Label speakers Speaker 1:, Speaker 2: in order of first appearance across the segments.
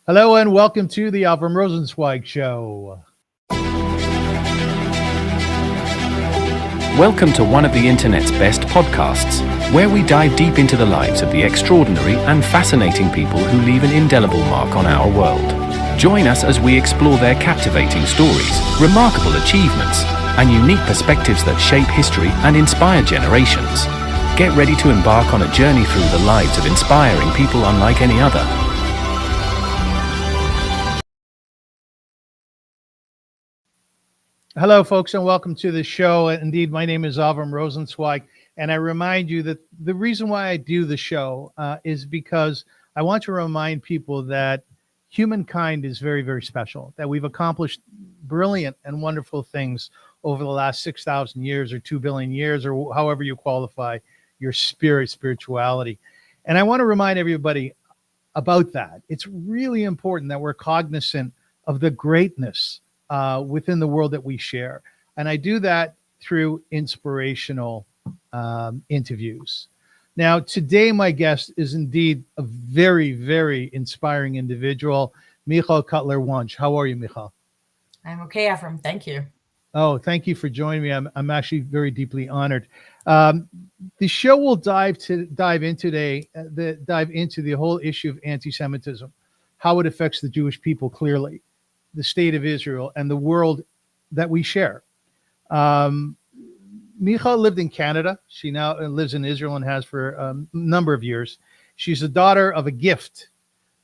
Speaker 1: Hello and welcome to the Avrum Rosensweig Show.
Speaker 2: Welcome to one of the internet's best podcasts, where we dive deep into the lives of the extraordinary and fascinating people who leave an indelible mark on our world. Join us as we explore their captivating stories, remarkable achievements, and unique perspectives that shape history and inspire generations. Get ready to embark on a journey through the lives of inspiring people unlike any other.
Speaker 1: Hello, folks, and welcome to the show. Indeed, my name is Avrum Rosensweig, and I remind you that the reason why I do the show is because I want to remind people that humankind is very, very special, that we've accomplished brilliant and wonderful things over the last 6,000 years or 2 billion years, or however you qualify your spirituality. And I want to remind everybody about that. It's really important that we're cognizant of the greatness within the world that we share. And I do that through inspirational interviews. Now, today, my guest is indeed a very, very inspiring individual, Michal Cotler-Wunsh. How are you, Michal?
Speaker 3: I'm okay, Avrum. Thank you.
Speaker 1: Oh, thank you for joining me. I'm actually very deeply honored. The show will dive into the whole issue of anti-Semitism, how it affects the Jewish people clearly, the state of Israel, and the world that we share. Michal lived in Canada. She now lives in Israel and has for a number of years. She's the daughter of a gift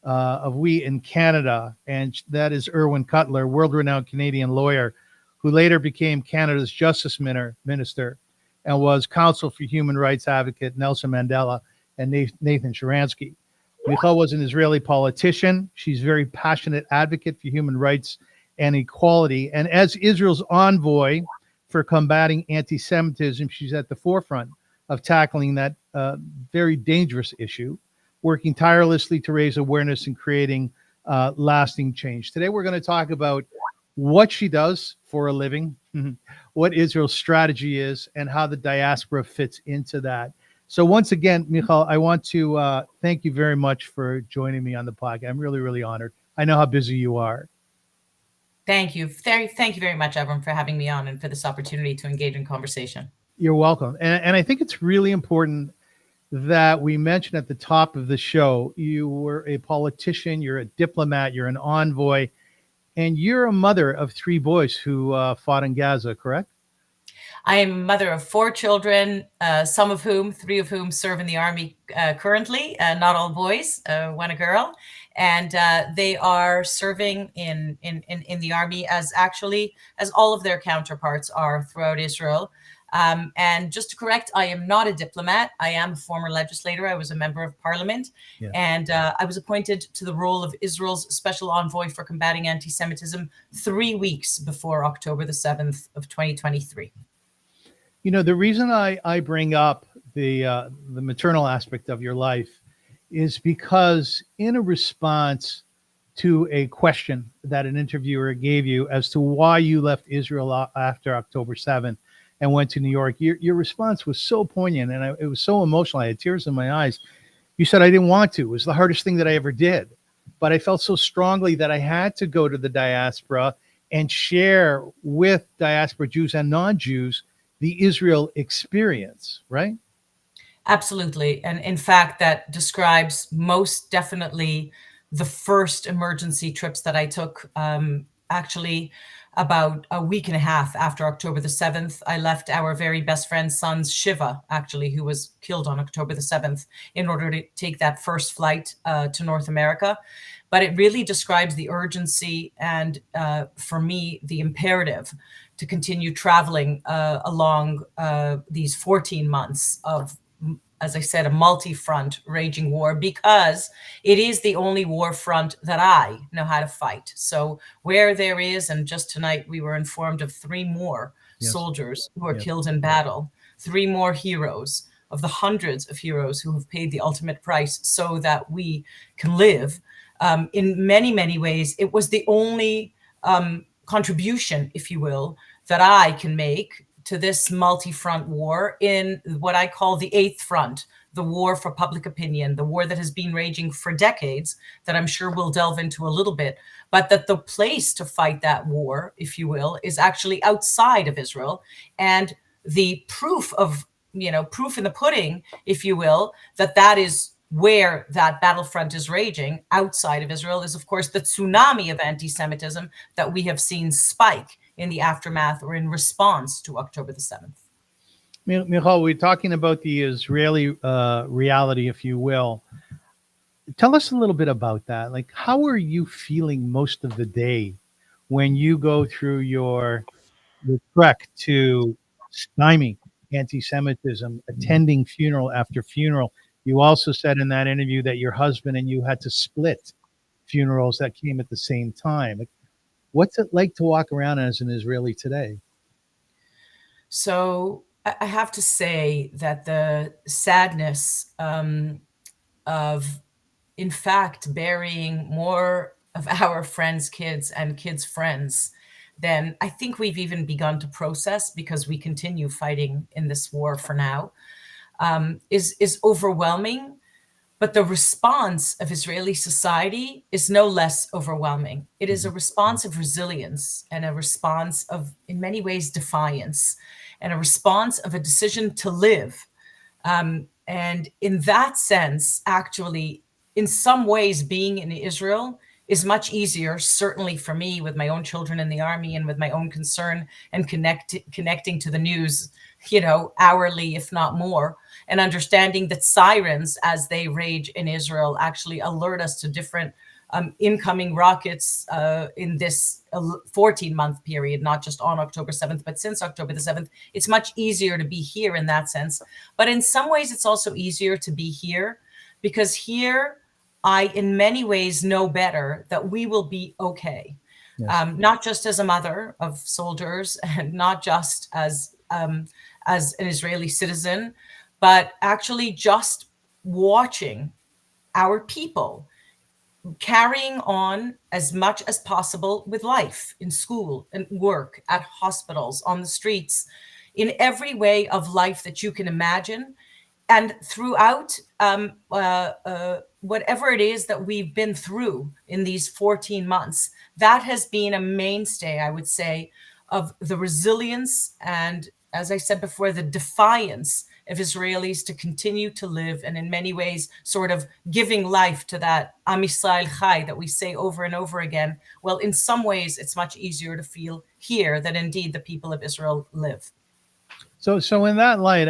Speaker 1: of we in Canada, and that is Irwin Cutler, world-renowned Canadian lawyer, who later became Canada's Justice Minister and was counsel for human rights advocate Nelson Mandela and Nathan Sharansky. Michal was an Israeli politician. She's a very passionate advocate for human rights and equality. And as Israel's envoy for combating anti-Semitism, she's at the forefront of tackling that very dangerous issue, working tirelessly to raise awareness and creating lasting change. Today, we're going to talk about what she does for a living, what Israel's strategy is, and how the diaspora fits into that. So once again, Michal, I want to thank you very much for joining me on the podcast. I'm really, really honored. I know how busy you are.
Speaker 3: Thank you. Thank you very much, Avrum, for having me on and for this opportunity to engage in conversation.
Speaker 1: You're welcome. And I think it's really important that we mention at the top of the show, you were a politician, you're a diplomat, you're an envoy, and you're a mother of 3 boys who fought in Gaza, correct?
Speaker 3: I am a mother of 4 children, 3 of whom serve in the army currently, not all boys, 1 a girl. And they are serving in the army as all of their counterparts are throughout Israel. And just to correct, I am not a diplomat. I am a former legislator. I was a member of parliament. Yeah. And I was appointed to the role of Israel's special envoy for combating anti-Semitism 3 weeks before October the 7th of 2023.
Speaker 1: You know, the reason I bring up the maternal aspect of your life is because in a response to a question that an interviewer gave you as to why you left Israel after October 7th and went to New York, your response was so poignant and it was so emotional. I had tears in my eyes. You said, I didn't want to. It was the hardest thing that I ever did. But I felt so strongly that I had to go to the diaspora and share with diaspora Jews and non-Jews the Israel experience, right?
Speaker 3: Absolutely. And in fact, that describes most definitely the first emergency trips that I took. Actually, about a week and a half after October the 7th, I left our very best friend's son's Shiva, actually, who was killed on October the 7th, in order to take that first flight to North America. But it really describes the urgency and, for me, the imperative to continue traveling along these 14 months of, as I said, a multi-front raging war, because it is the only war front that I know how to fight. So where there is, and just tonight we were informed of 3 more soldiers who are killed in battle, 3 more heroes of the hundreds of heroes who have paid the ultimate price so that we can live. In many, many ways, it was the only contribution, if you will, that I can make to this multi-front war in what I call the 8th front, the war for public opinion, the war that has been raging for decades, that I'm sure we'll delve into a little bit, but that the place to fight that war, if you will, is actually outside of Israel. And the proof of, proof in the pudding, if you will, that is where that battlefront is raging outside of Israel is, of course, the tsunami of anti-Semitism that we have seen spike in the aftermath or in response to October the 7th.
Speaker 1: Michal, we're talking about the Israeli reality, if you will. Tell us a little bit about that. Like, how are you feeling most of the day when you go through your trek to stymie anti-Semitism, attending funeral after funeral? You also said in that interview that your husband and you had to split funerals that came at the same time. Like, what's it like to walk around as an Israeli today?
Speaker 3: So I have to say that the sadness of, in fact, burying more of our friends' kids and kids' friends than I think we've even begun to process, because we continue fighting in this war for now, is overwhelming. But the response of Israeli society is no less overwhelming. It is a response of resilience and a response of, in many ways, defiance, and a response of a decision to live. And in that sense, actually, in some ways, being in Israel is much easier, certainly for me, with my own children in the army and with my own concern and connecting to the news, hourly, if not more, and understanding that sirens, as they rage in Israel, actually alert us to different incoming rockets in this 14-month period, not just on October 7th, but since October the 7th. It's much easier to be here in that sense. But in some ways, it's also easier to be here, because here I, in many ways, know better that we will be okay.
Speaker 1: Yes.
Speaker 3: Not just as a mother of soldiers, and not just as an Israeli citizen, but actually just watching our people carrying on as much as possible with life in school and work, at hospitals, on the streets, in every way of life that you can imagine. And throughout whatever it is that we've been through in these 14 months, that has been a mainstay, I would say, of the resilience and, as I said before, the defiance of Israelis to continue to live, and in many ways sort of giving life to that Am Yisrael Chai that we say over and over again. Well, in some ways, it's much easier to feel here that indeed the people of Israel live.
Speaker 1: So in that light,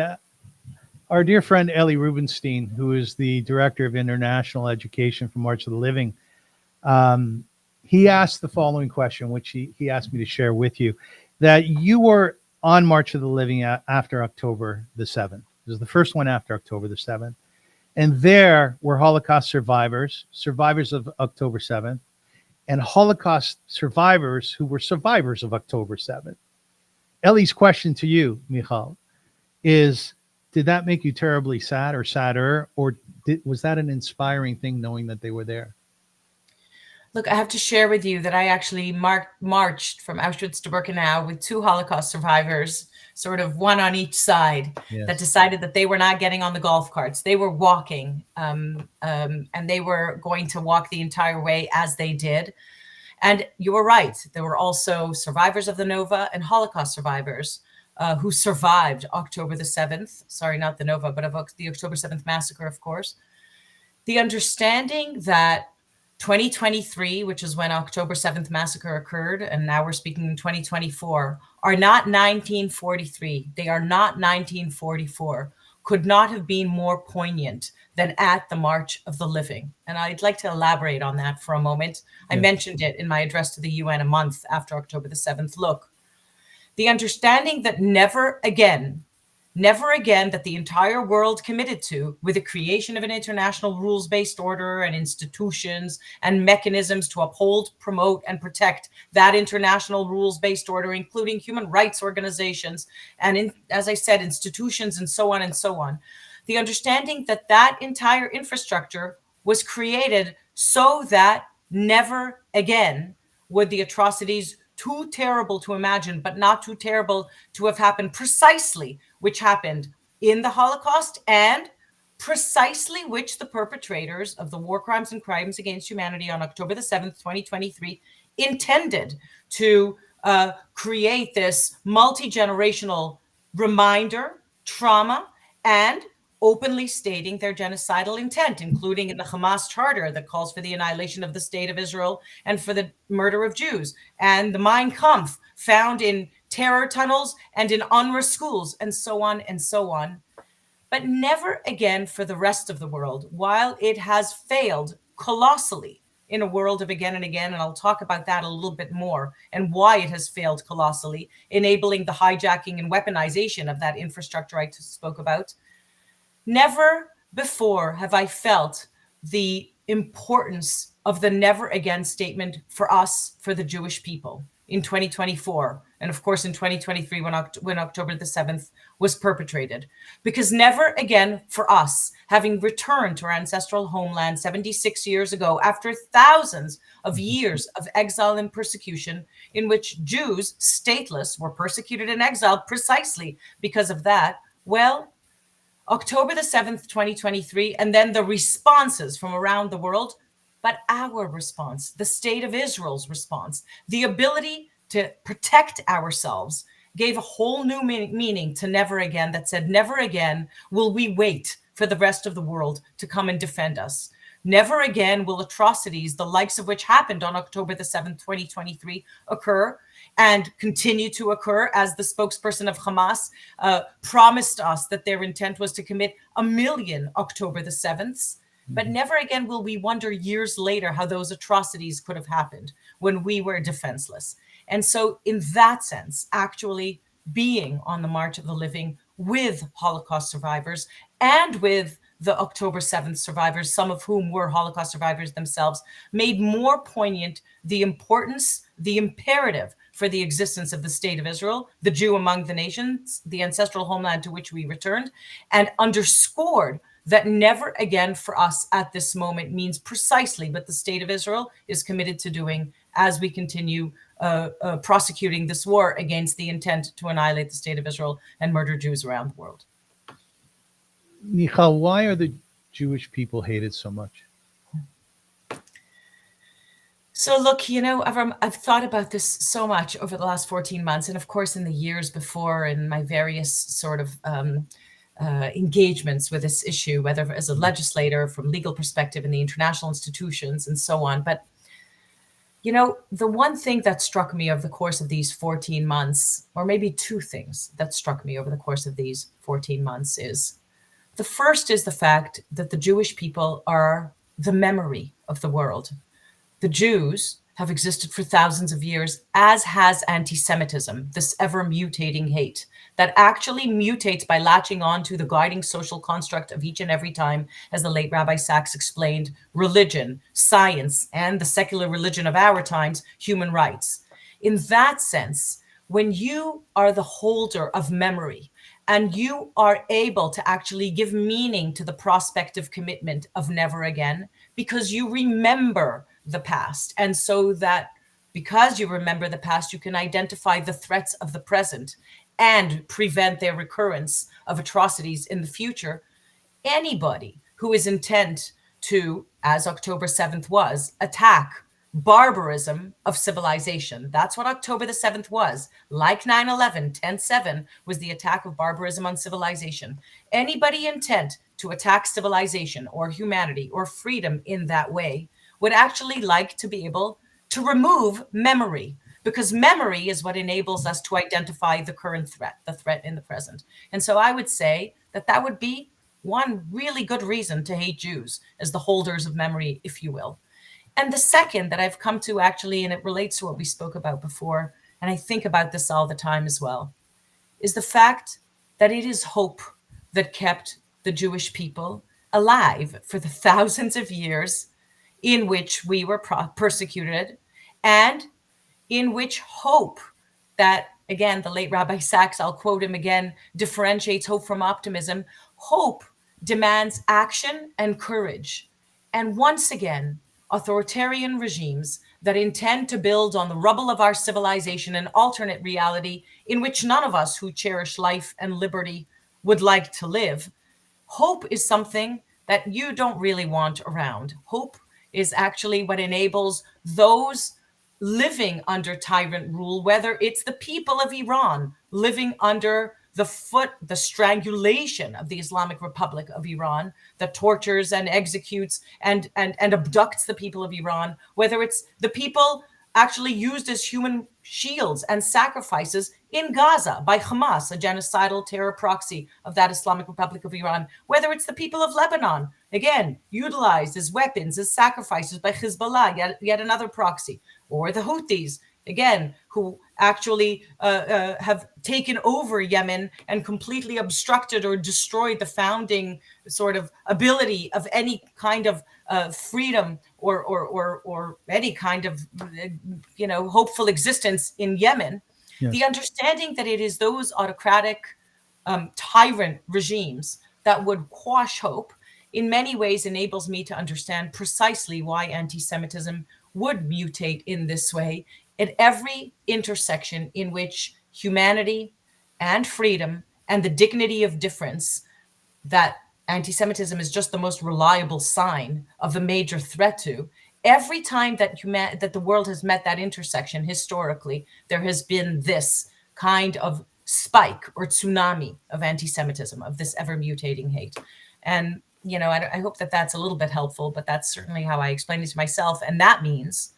Speaker 1: our dear friend Ellie Rubenstein, who is the director of international education for March of the Living, he asked the following question, which he asked me to share with you, that you were on March of the Living after October the 7th. It was the first one after October the 7th. And there were Holocaust survivors of October 7th, and Holocaust survivors who were survivors of October 7th. Ellie's question to you, Michal, is, did that make you terribly sad or sadder, or was that an inspiring thing knowing that they were there?
Speaker 3: Look, I have to share with you that I actually marched from Auschwitz to Birkenau with two Holocaust survivors, sort of one on each side,
Speaker 1: Yes.
Speaker 3: that decided that they were not getting on the golf carts. They were walking, and they were going to walk the entire way as they did. And you were right. There were also survivors of the Nova and Holocaust survivors who survived October the 7th. Sorry, not the Nova, but of the October 7th massacre, of course. The understanding that 2023, which is when October 7th massacre occurred, and now we're speaking in 2024, are not 1943. They are not 1944. Could not have been more poignant than at the March of the Living. And I'd like to elaborate on that for a moment. I mentioned it in my address to the UN a month after October the 7th. Look, the understanding that never again that the entire world committed to, with the creation of an international rules-based order and institutions and mechanisms to uphold, promote, and protect that international rules-based order, including human rights organizations and, as I said, institutions and so on and so on. The understanding that that entire infrastructure was created so that never again would the atrocities too terrible to imagine, but not too terrible to have happened, precisely which happened in the Holocaust and precisely which the perpetrators of the war crimes and crimes against humanity on October the 7th, 2023, intended to create this multi-generational reminder, trauma, and openly stating their genocidal intent, including in the Hamas charter that calls for the annihilation of the state of Israel and for the murder of Jews, and the Mein Kampf found in terror tunnels and in UNRWA schools, and so on and so on. But never again for the rest of the world, while it has failed colossally in a world of again and again, and I'll talk about that a little bit more and why it has failed colossally, enabling the hijacking and weaponization of that infrastructure I spoke about. Never before have I felt the importance of the never again statement for us, for the Jewish people in 2024. And of course, in 2023, when October the 7th was perpetrated, because never again for us, having returned to our ancestral homeland 76 years ago, after thousands of years of exile and persecution, in which Jews, stateless, were persecuted and exiled precisely because of that. Well, October the 7th, 2023, and then the responses from around the world, but our response, the state of Israel's response, the ability to protect ourselves, gave a whole new meaning to never again, that said, never again will we wait for the rest of the world to come and defend us. Never again will atrocities, the likes of which happened on October the 7th, 2023, occur and continue to occur, as the spokesperson of Hamas promised us that their intent was to commit 1 million October the 7th. But never again will we wonder years later how those atrocities could have happened when we were defenseless. And so in that sense, actually being on the March of the Living with Holocaust survivors and with the October 7th survivors, some of whom were Holocaust survivors themselves, made more poignant the importance, the imperative for the existence of the state of Israel, the Jew among the nations, the ancestral homeland to which we returned, and underscored that never again for us at this moment means precisely what the state of Israel is committed to doing as we continue prosecuting this war against the intent to annihilate the state of Israel and murder Jews around the world.
Speaker 1: Michal, why are the Jewish people hated so much?
Speaker 3: So look, Avrum, I've thought about this so much over the last 14 months, and of course in the years before in my various sort of engagements with this issue, whether as a legislator, from legal perspective in the international institutions and so on. But, the one thing that struck me over the course of these 14 months, or maybe two things that struck me over the course of these 14 months is, the first is the fact that the Jewish people are the memory of the world. The Jews have existed for thousands of years, as has anti-Semitism, this ever-mutating hate that actually mutates by latching on to the guiding social construct of each and every time, as the late Rabbi Sachs explained, religion, science, and the secular religion of our times, human rights. In that sense, when you are the holder of memory, and you are able to actually give meaning to the prospective commitment of never again, because you remember the past. And so that because you remember the past, you can identify the threats of the present and prevent their recurrence of atrocities in the future. Anybody who is intent to, as October 7th was, attack barbarism of civilization. That's what October the 7th was. Like 9/11, 10/7 was the attack of barbarism on civilization. Anybody intent to attack civilization or humanity or freedom in that way would actually like to be able to remove memory, because memory is what enables us to identify the current threat, the threat in the present. And so I would say that that would be one really good reason to hate Jews, as the holders of memory, if you will. And the second that I've come to actually, and it relates to what we spoke about before, and I think about this all the time as well, is the fact that it is hope that kept the Jewish people alive for the thousands of years in which we were persecuted, and in which hope that, again, the late Rabbi Sachs, I'll quote him again, differentiates hope from optimism. Hope demands action and courage. And once again, authoritarian regimes that intend to build on the rubble of our civilization an alternate reality in which none of us who cherish life and liberty would like to live, Hope is something that you don't really want around. Hope is actually what enables those living under tyrant rule, whether it's the people of Iran living under the strangulation of the Islamic Republic of Iran that tortures and executes and abducts the people of Iran, whether it's the people actually used as human shields and sacrifices in Gaza by Hamas, a genocidal terror proxy of that Islamic Republic of Iran, whether it's the people of Lebanon, again, utilized as weapons, as sacrifices by Hezbollah, yet another proxy, or the Houthis, again, who actually have taken over Yemen and completely obstructed or destroyed the founding sort of ability of any kind of freedom or any kind of hopeful existence in Yemen.
Speaker 1: Yes.
Speaker 3: The understanding that it is those autocratic tyrant regimes that would quash hope in many ways enables me to understand precisely why anti-Semitism would mutate in this way at every intersection in which humanity and freedom and the dignity of difference, that anti-Semitism is just the most reliable sign of the major threat to. Every time that that the world has met that intersection historically, there has been this kind of spike or tsunami of anti-Semitism, of this ever mutating hate. And, I hope that that's a little bit helpful, but that's certainly how I explain it to myself. And that means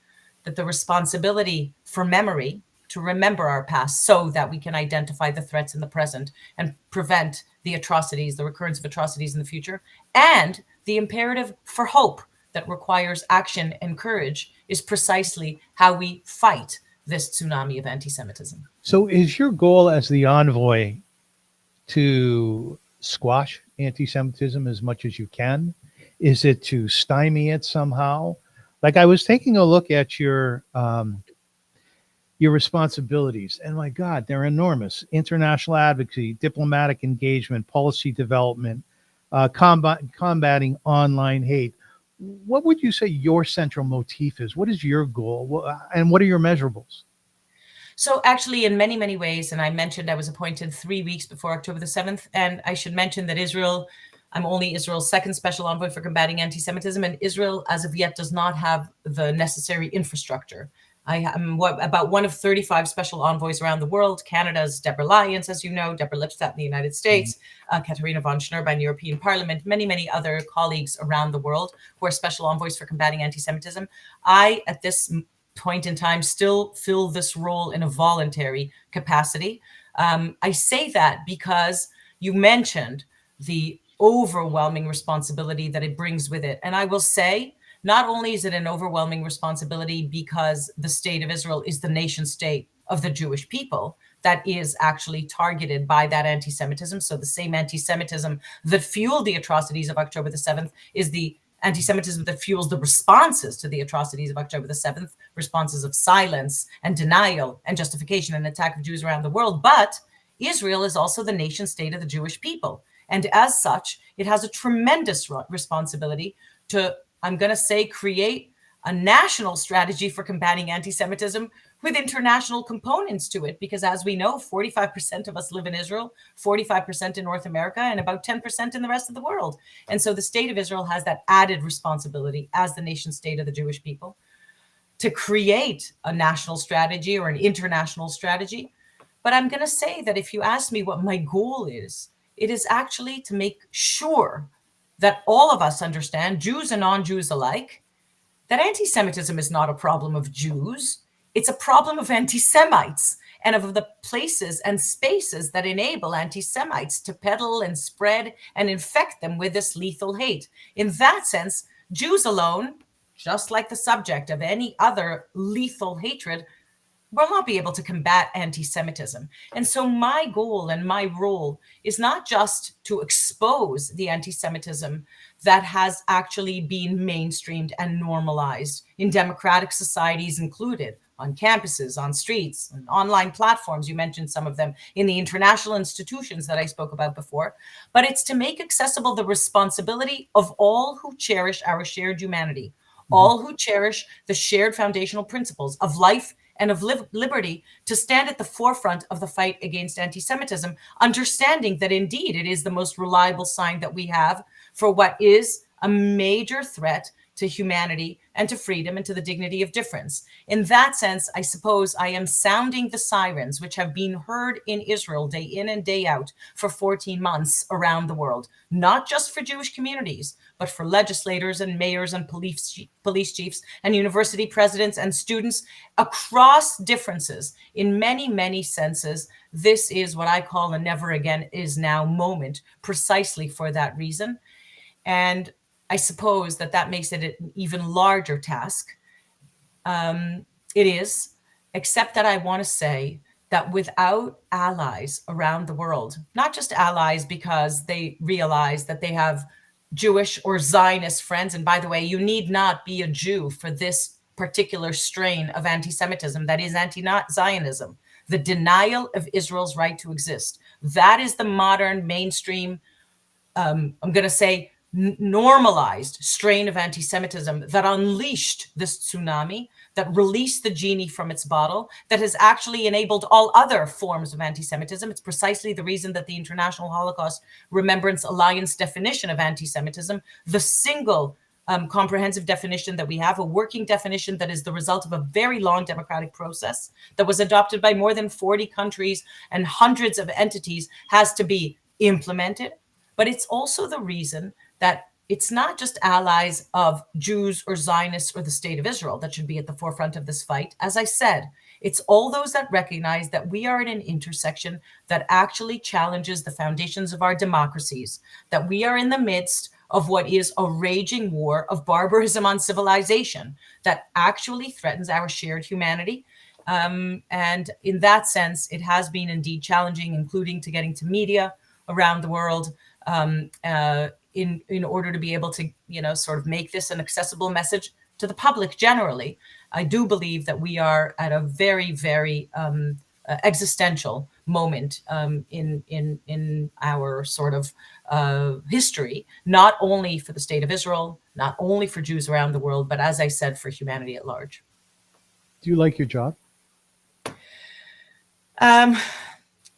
Speaker 3: that the responsibility for memory, to remember our past so that we can identify the threats in the present and prevent the atrocities, the recurrence of atrocities in the future, and the imperative for hope that requires action and courage is precisely how we fight this tsunami of anti-Semitism.
Speaker 1: So is your goal as the envoy to squash anti-Semitism as much as you can? Is it to stymie it somehow? Like, I was taking a look at your responsibilities, and my God, they're enormous. International advocacy, diplomatic engagement, policy development, combating online hate. What would you say your central motif is? What is your goal? And what are your measurables?
Speaker 3: So actually, in many, many ways, and I mentioned I was appointed 3 weeks before October the 7th, and I should mention that I'm only Israel's second special envoy for combating anti-Semitism, and Israel, as of yet, does not have the necessary infrastructure. I am about one of 35 special envoys around the world. Canada's Deborah Lyons, as you know, Deborah Lipstadt in the United States, Katharina von Schnurr in the European Parliament, many, many other colleagues around the world who are special envoys for combating anti-Semitism. I, at this point in time, still fill this role in a voluntary capacity. I say that because you mentioned the overwhelming responsibility that it brings with it. And I will say, not only is it an overwhelming responsibility because the state of Israel is the nation state of the Jewish people that is actually targeted by that anti-Semitism. So the same anti-Semitism that fueled the atrocities of October the 7th is the anti-Semitism that fuels the responses to the atrocities of October the 7th, responses of silence and denial and justification and attack of Jews around the world. But Israel is also the nation state of the Jewish people. And as such, it has a tremendous responsibility to, I'm going to say, create a national strategy for combating anti-Semitism with international components to it. Because as we know, 45% of us live in Israel, 45% in North America, and about 10% in the rest of the world. And so the state of Israel has that added responsibility as the nation state of the Jewish people to create a national strategy or an international strategy. But I'm going to say that if you ask me what my goal is, it is actually to make sure that all of us understand, Jews and non-Jews alike, that anti-Semitism is not a problem of Jews. It's a problem of anti-Semites and of the places and spaces that enable anti-Semites to peddle and spread and infect them with this lethal hate. In that sense, Jews alone, just like the subject of any other lethal hatred, will not be able to combat anti-Semitism. And so my goal and my role is not just to expose the anti-Semitism that has actually been mainstreamed and normalized in democratic societies included, on campuses, on streets, on online platforms, you mentioned some of them, in the international institutions that I spoke about before, but it's to make accessible the responsibility of all who cherish our shared humanity, all who cherish the shared foundational principles of life and of liberty to stand at the forefront of the fight against anti-Semitism, understanding that indeed it is the most reliable sign that we have for what is a major threat to humanity and to freedom and to the dignity of difference. In that sense, I suppose I am sounding the sirens which have been heard in Israel day in and day out for 14 months around the world, not just for Jewish communities, but for legislators and mayors and police chiefs and university presidents and students across differences. In many, many senses, this is what I call a never again is now moment, precisely for that reason. And I suppose that makes it an even larger task. It is, except that I want to say that without allies around the world, not just allies because they realize that they have Jewish or Zionist friends, and by the way, you need not be a Jew for this particular strain of anti-Semitism that is anti-Zionism, the denial of Israel's right to exist. That is the modern mainstream, I'm going to say, normalized strain of anti-Semitism that unleashed this tsunami, that released the genie from its bottle, that has actually enabled all other forms of anti-Semitism. It's precisely the reason that the International Holocaust Remembrance Alliance definition of anti-Semitism, the single comprehensive definition that we have, a working definition that is the result of a very long democratic process that was adopted by more than 40 countries and hundreds of entities, has to be implemented. But it's also the reason that it's not just allies of Jews or Zionists or the state of Israel that should be at the forefront of this fight. As I said, it's all those that recognize that we are at an intersection that actually challenges the foundations of our democracies, that we are in the midst of what is a raging war of barbarism on civilization that actually threatens our shared humanity. And in that sense, it has been indeed challenging, including to getting to media around the world, in order to be able to, sort of make this an accessible message to the public generally. I do believe that we are at a very, very existential moment in our sort of history, not only for the state of Israel, not only for Jews around the world, but as I said, for humanity at large.
Speaker 1: Do you like your job?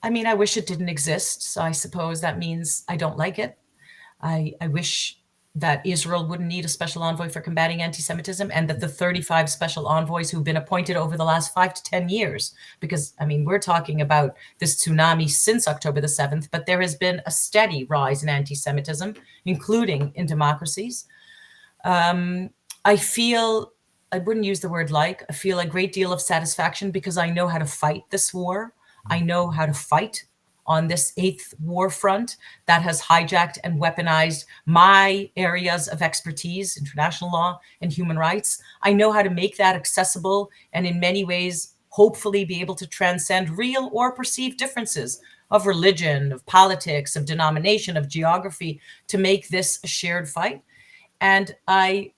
Speaker 3: I mean, I wish it didn't exist. So I suppose that means I don't like it. I wish that Israel wouldn't need a special envoy for combating anti-Semitism, and that the 35 special envoys who've been appointed over the last 5 to 10 years, because, I mean, we're talking about this tsunami since October the 7th, but there has been a steady rise in anti-Semitism, including in democracies. I feel, I wouldn't use the word like, I feel a great deal of satisfaction because I know how to fight this war. I know how to fight on this 8th war front that has hijacked and weaponized my areas of expertise, international law and human rights. I know how to make that accessible and in many ways, hopefully be able to transcend real or perceived differences of religion, of politics, of denomination, of geography, to make this a shared fight. And I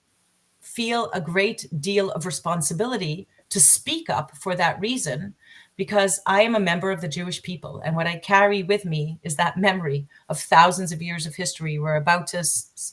Speaker 3: feel a great deal of responsibility to speak up for that reason, because I am a member of the Jewish people. And what I carry with me is that memory of thousands of years of history. We're about to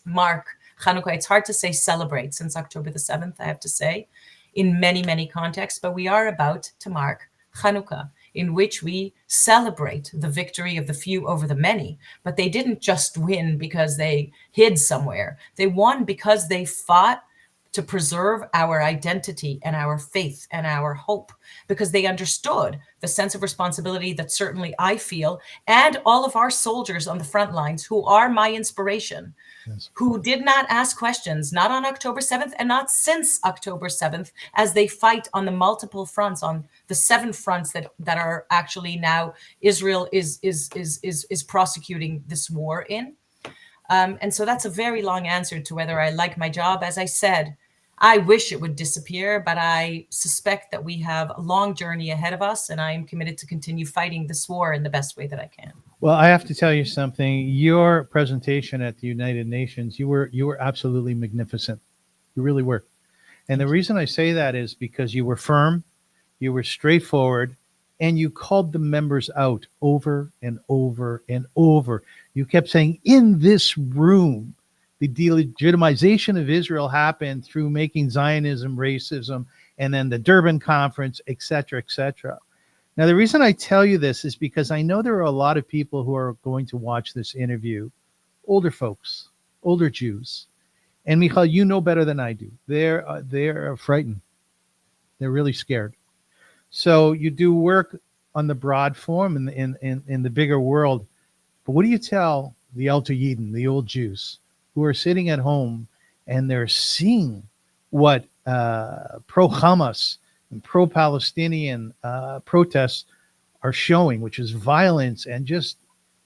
Speaker 3: mark Hanukkah. It's hard to say celebrate since October the 7th, I have to say, in many, many contexts. But we are about to mark Hanukkah, in which we celebrate the victory of the few over the many. But they didn't just win because they hid somewhere. They won because they fought to preserve our identity and our faith and our hope, because they understood the sense of responsibility that certainly I feel, and all of our soldiers on the front lines who are my inspiration, yes, who did not ask questions, not on October 7th and not since October 7th, as they fight on the multiple fronts, on the 7 fronts that are actually now Israel is prosecuting this war in. And so that's a very long answer to whether I like my job. As I said, I wish it would disappear, but I suspect that we have a long journey ahead of us, and I am committed to continue fighting this war in the best way that I can.
Speaker 1: Well, I have to tell you something. Your presentation at the United Nations, you were absolutely magnificent. You really were. And the reason I say that is because you were firm, you were straightforward, and you called the members out over and over and over. You kept saying, in this room, the delegitimization of Israel happened through making Zionism racism, and then the Durban Conference, et cetera, et cetera. Now, the reason I tell you this is because I know there are a lot of people who are going to watch this interview, older folks, older Jews. And Michal, you know better than I do. They're frightened. They're really scared. So you do work on the broad form in the bigger world. But what do you tell the Alter Yidden, the old Jews, who are sitting at home and they're seeing what pro-Hamas and pro-Palestinian protests are showing, which is violence and just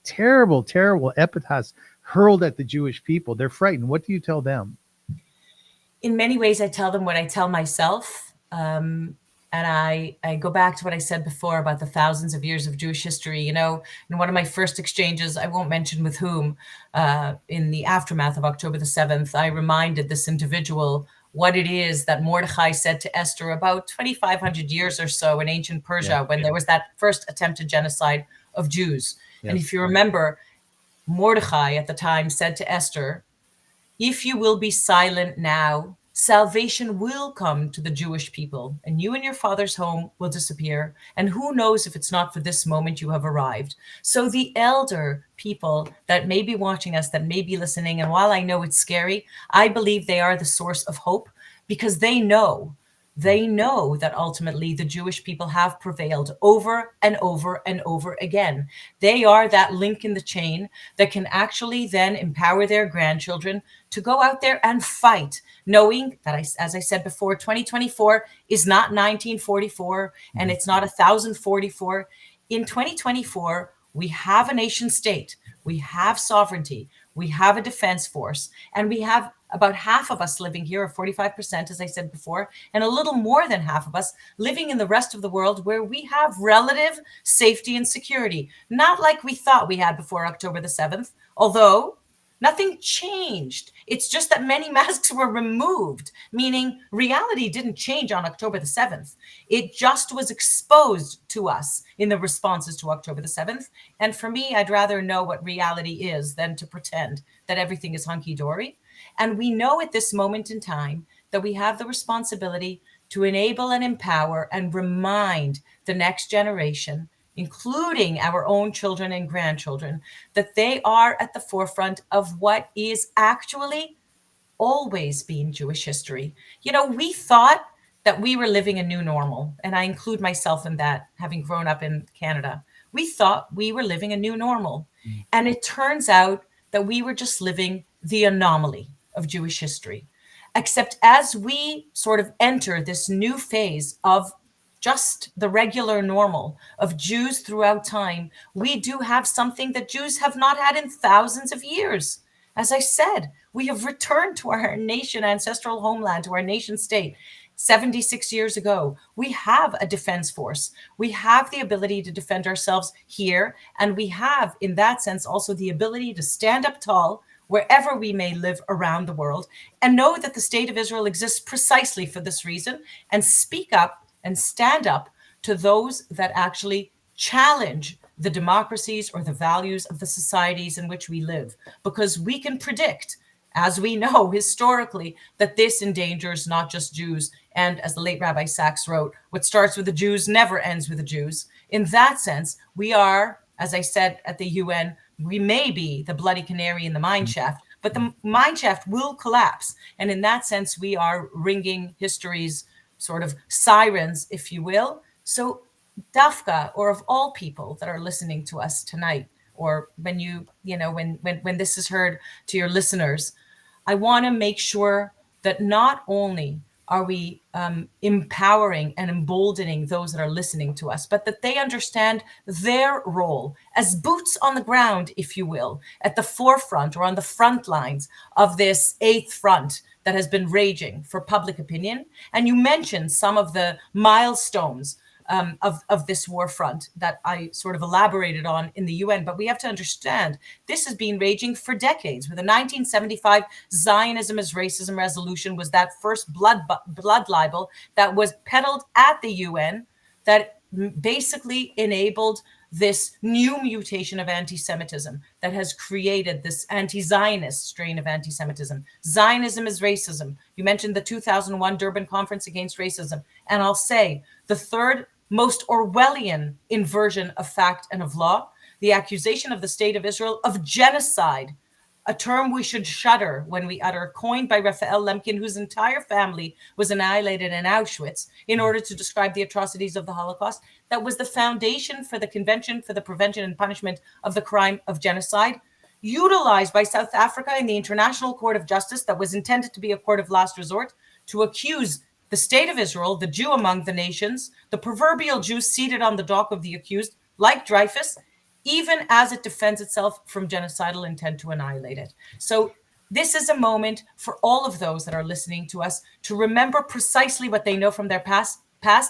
Speaker 1: terrible, terrible epithets hurled at the Jewish people? They're frightened. What do you tell them?
Speaker 3: In many ways, I tell them what I tell myself. And I go back to what I said before about the thousands of years of Jewish history. You know, in one of my first exchanges, I won't mention with whom, in the aftermath of October the 7th, I reminded this individual what it is that Mordechai said to Esther about 2,500 years or so in ancient Persia, when there was that first attempted genocide of Jews. Yes. And if you remember, Mordechai at the time said to Esther, "If you will be silent now, salvation will come to the Jewish people, and you and your father's home will disappear. And who knows if it's not for this moment you have arrived." So the elder people that may be watching us, that may be listening, and while I know it's scary, I believe they are the source of hope, because they know that ultimately the Jewish people have prevailed over and over and over again. They are that link in the chain that can actually then empower their grandchildren to go out there and fight, knowing that, as I said before, 2024 is not 1944 and it's not 1044. In 2024, we have a nation state, we have sovereignty, we have a defense force, and we have about half of us living here, or 45%, as I said before, and a little more than half of us living in the rest of the world where we have relative safety and security. Not like we thought we had before October the 7th, although nothing changed. It's just that many masks were removed, meaning reality didn't change on October the 7th. It just was exposed to us in the responses to October the 7th. And for me, I'd rather know what reality is than to pretend that everything is hunky-dory. And we know at this moment in time that we have the responsibility to enable and empower and remind the next generation, including our own children and grandchildren, that they are at the forefront of what is actually always been Jewish history. You know, we thought that we were living a new normal, and I include myself in that, having grown up in Canada. We thought we were living a new normal. And it turns out that we were just living the anomaly of Jewish history. Except as we sort of enter this new phase of just the regular normal of Jews throughout time, we do have something that Jews have not had in thousands of years. As I said, we have returned to our nation, ancestral homeland, to our nation state 76 years ago. We have a defense force. We have the ability to defend ourselves here. And we have, in that sense, also the ability to stand up tall wherever we may live around the world, and know that the state of Israel exists precisely for this reason, and speak up and stand up to those that actually challenge the democracies or the values of the societies in which we live. Because we can predict, as we know historically, that this endangers not just Jews. And as the late Rabbi Sachs wrote, what starts with the Jews never ends with the Jews. In that sense, we are, as I said at the UN, we may be the bloody canary in the mine shaft, but the mine shaft will collapse. And in that sense, we are ringing history's sort of sirens, if you will. So Dafka, or of all people that are listening to us tonight, or when when this is heard to your listeners, I want to make sure that not only are we empowering and emboldening those that are listening to us, but that they understand their role as boots on the ground, if you will, at the forefront or on the front lines of this eighth front that has been raging for public opinion. And you mentioned some of the milestones of this war front that I sort of elaborated on in the UN. But we have to understand this has been raging for decades. With the 1975 Zionism as Racism resolution was that first blood libel that was peddled at the UN that basically enabled this new mutation of anti-Semitism that has created this anti-Zionist strain of anti-Semitism. Zionism is racism. You mentioned the 2001 Durban Conference Against Racism. And I'll say the third most Orwellian inversion of fact and of law, the accusation of the state of Israel of genocide, a term we should shudder when we utter, coined by Raphael Lemkin, whose entire family was annihilated in Auschwitz in order to describe the atrocities of the Holocaust. That was the foundation for the Convention for the Prevention and Punishment of the Crime of Genocide, utilized by South Africa in the International Court of Justice that was intended to be a court of last resort to accuse the state of Israel, the Jew among the nations, the proverbial Jew seated on the dock of the accused, like Dreyfus, even as it defends itself from genocidal intent to annihilate it. So this is a moment for all of those that are listening to us to remember precisely what they know from their past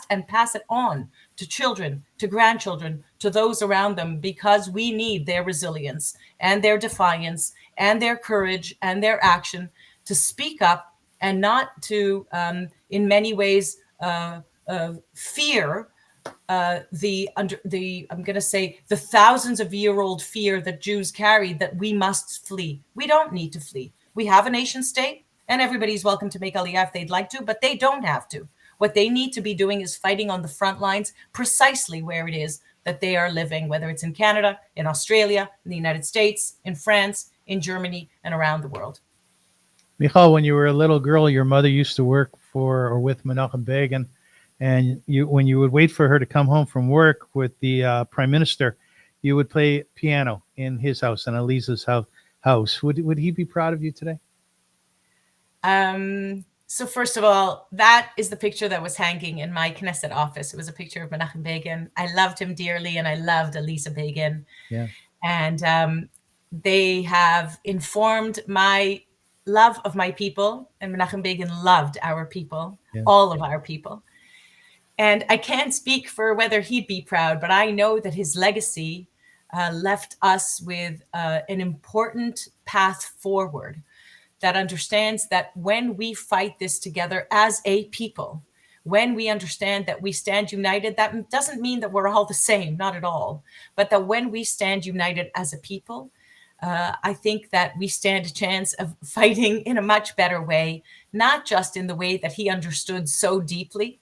Speaker 3: and pass it on to children, to grandchildren, to those around them, because we need their resilience and their defiance and their courage and their action to speak up and not to, in many ways, fear the thousands of year-old fear that Jews carried that we must flee. We don't need to flee. We have a nation state, and everybody's welcome to make Aliyah if they'd like to, but they don't have to. What they need to be doing is fighting on the front lines, precisely where it is that they are living, whether it's in Canada, in Australia, in the United States, in France, in Germany, and around the world.
Speaker 1: Michal, when you were a little girl, your mother used to work for or with Menachem Begin. And when you would wait for her to come home from work with the prime minister, you would play piano in his house, in Eliza's house. Would he be proud of you today?
Speaker 3: So first of all, that is the picture that was hanging in my Knesset office. It was a picture of Menachem Begin. I loved him dearly, and I loved Eliza Begin.
Speaker 1: Yeah.
Speaker 3: And they have informed my love of my people, and Menachem Begin loved our people, all of our people. And I can't speak for whether he'd be proud, but I know that his legacy left us with an important path forward that understands that when we fight this together as a people, when we understand that we stand united, that doesn't mean that we're all the same, not at all, but that when we stand united as a people, I think that we stand a chance of fighting in a much better way, not just in the way that he understood so deeply,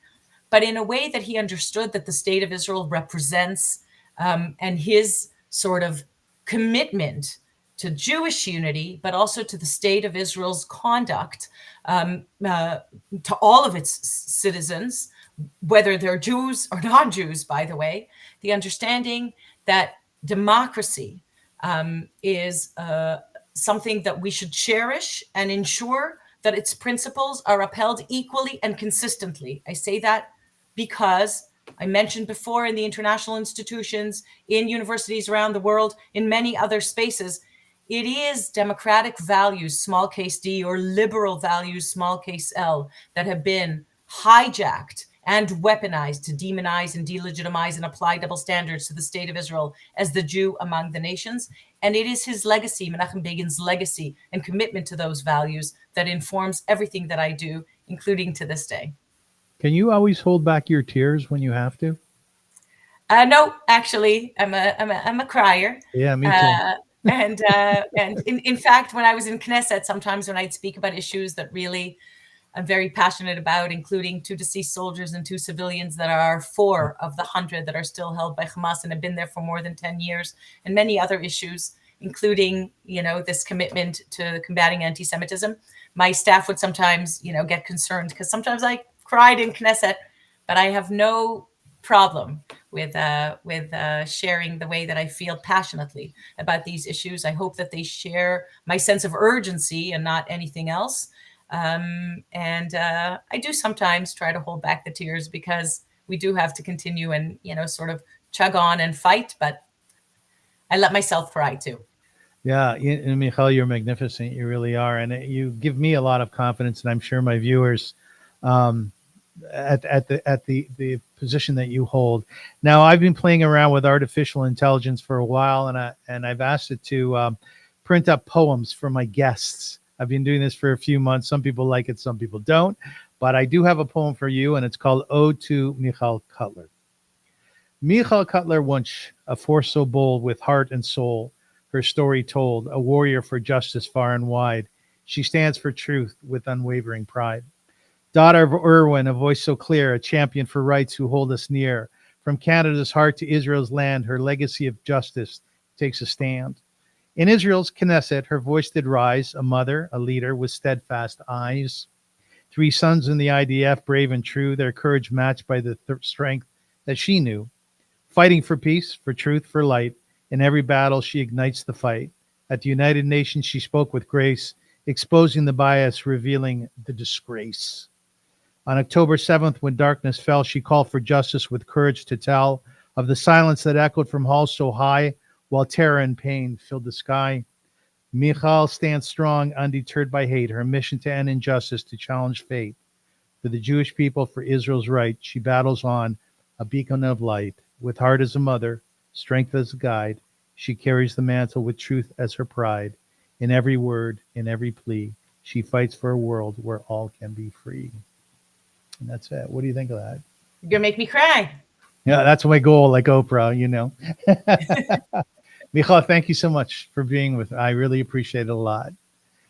Speaker 3: but in a way that he understood that the state of Israel represents, and his sort of commitment to Jewish unity, but also to the state of Israel's conduct to all of its citizens, whether they're Jews or non-Jews, by the way, the understanding that democracy is something that we should cherish and ensure that its principles are upheld equally and consistently. I say that because I mentioned before, in the international institutions, in universities around the world, in many other spaces, it is democratic values, small case d, or liberal values, small case l, that have been hijacked and weaponized to demonize and delegitimize and apply double standards to the state of Israel as the Jew among the nations. And it is his legacy, Menachem Begin's legacy and commitment to those values, that informs everything that I do, including to this day.
Speaker 1: Can you always hold back your tears when you have to?
Speaker 3: No, actually, I'm a crier.
Speaker 1: Yeah, me too.
Speaker 3: And in fact, when I was in Knesset, sometimes when I'd speak about issues that really I'm very passionate about, including 2 deceased soldiers and 2 civilians that are 4 of the 100 that are still held by Hamas and have been there for more than 10 years, and many other issues, including, this commitment to combating anti-Semitism. My staff would sometimes, get concerned because sometimes I cried in Knesset, but I have no problem with sharing the way that I feel passionately about these issues. I hope that they share my sense of urgency and not anything else. And I do sometimes try to hold back the tears because we do have to continue and, sort of chug on and fight, but I let myself cry too.
Speaker 1: Yeah, Michal, you're magnificent. You really are. And you give me a lot of confidence, and I'm sure my viewers, at the position that you hold. Now, I've been playing around with artificial intelligence for a while, and I've asked it to print up poems for my guests. I've been doing this for a few months. Some people like it, some people don't. But I do have a poem for you, and it's called Ode to Michal Cotler. Michal Cotler-Wunsh, a force so bold with heart and soul, her story told, a warrior for justice far and wide. She stands for truth with unwavering pride. Daughter of Irwin, a voice so clear, a champion for rights who hold us near. From Canada's heart to Israel's land, her legacy of justice takes a stand. In Israel's Knesset, her voice did rise, a mother, a leader with steadfast eyes. Three sons in the IDF, brave and true, their courage matched by the strength that she knew. Fighting for peace, for truth, for light. In every battle, she ignites the fight. At the United Nations, she spoke with grace, exposing the bias, revealing the disgrace. On October 7th, when darkness fell, she called for justice with courage to tell of the silence that echoed from halls so high, while terror and pain filled the sky. Michal stands strong, undeterred by hate, her mission to end injustice, to challenge fate. For the Jewish people, for Israel's right, she battles on, a beacon of light. With heart as a mother, strength as a guide, she carries the mantle with truth as her pride. In every word, in every plea, she fights for a world where all can be free. And that's it. What do you think of that?
Speaker 3: You're going to make me cry.
Speaker 1: Yeah, that's my goal, like Oprah, you know. Michal, thank you so much for being with me. I really appreciate it a lot.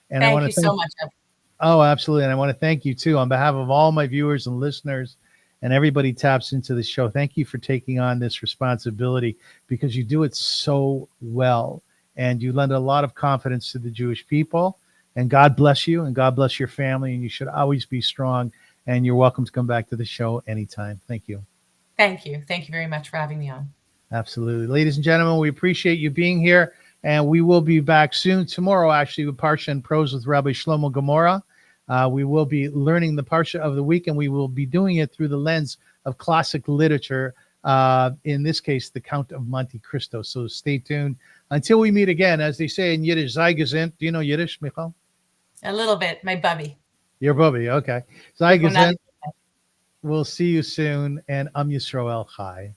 Speaker 1: And
Speaker 3: Thank you so much.
Speaker 1: Oh, absolutely. And I want to thank you too on behalf of all my viewers and listeners and everybody taps into the show. Thank you for taking on this responsibility, because you do it so well and you lend a lot of confidence to the Jewish people. And God bless you and God bless your family. And you should always be strong. And you're welcome to come back to the show anytime. Thank you.
Speaker 3: Thank you. Thank you very much for having me on.
Speaker 1: Absolutely. Ladies and gentlemen, we appreciate you being here. And we will be back soon, tomorrow, actually, with Parsha and Prose with Rabbi Shlomo Gomorrah. We will be learning the Parsha of the week, and we will be doing it through the lens of classic literature, in this case, the Count of Monte Cristo. So stay tuned. Until we meet again, as they say in Yiddish, sei gesinnt. Do you know Yiddish, Michal?
Speaker 3: A little bit, my bubby.
Speaker 1: Your bubby, okay. Sei gesinnt. We'll see you soon, and Am Yisrael Chai.